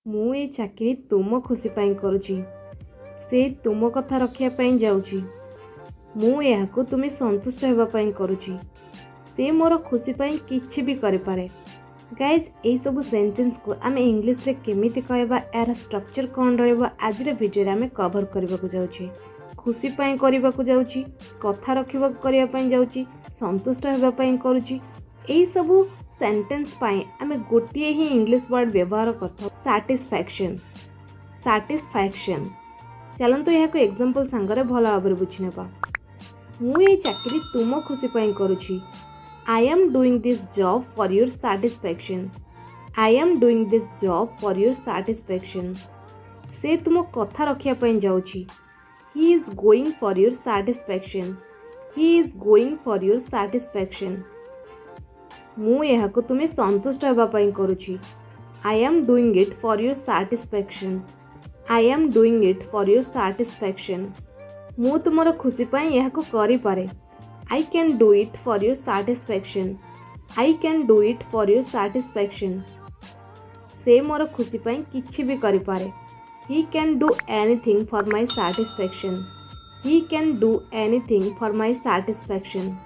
ମୁଁ ଏ ଚାକିରି ତୁମ ଖୁସି ପାଇଁ କରୁଛି। ସେ ତୁମ କଥା ରଖିବା ପାଇଁ ଯାଉଛି। ମୁଁ ଏହାକୁ ତୁମେ ସନ୍ତୁଷ୍ଟ ହେବା ପାଇଁ କରୁଛି। ସେ ମୋର ଖୁସି ପାଇଁ କିଛି ବି କରିପାରେ। ଗାଇଜ୍, ଏହିସବୁ ସେଣ୍ଟେନ୍ସକୁ ଆମେ ଇଂଲିଶରେ କେମିତି କହିବା, ଏହାର ଷ୍ଟ୍ରକ୍ଚର କ'ଣ ରହିବ, ଆଜିର ଭିଡ଼ିଓରେ ଆମେ କଭର କରିବାକୁ ଯାଉଛେ। ଖୁସି ପାଇଁ କରିବାକୁ ଯାଉଛି, କଥା ରଖିବାକୁ କରିବା ପାଇଁ ଯାଉଛି, ସନ୍ତୁଷ୍ଟ ହେବା ପାଇଁ କରୁଛି। ଏହିସବୁ सेंटेंस पाई आमे गोटे ही इंग्लिश वर्ड व्यवहार करता सैटिस्फैक्शन। सैटिस्फैक्शन चलते यहाँ को एग्जांपल सांगरे भल भाव बुझी नेबा। मु ये चाकरी तुम खुशी पाई करुछि। I am doing this job for your satisfaction. I am doing this job for your satisfaction. से तुम कथा रखिया पाई जाउछि। He is going for your satisfaction. He is going for your satisfaction. मु एहाको तुम्हें संतुष्ट होगा पाई करुछि। I am doing it for your satisfaction. I am doing it for your satisfaction. मु तुमर खुशी पाई एहाको करि पारे। I can do it for your satisfaction. I can do it for your satisfaction. से मोर खुशी पाई किछि भी करि पारे। He can do anything for my satisfaction. He can do anything for my satisfaction.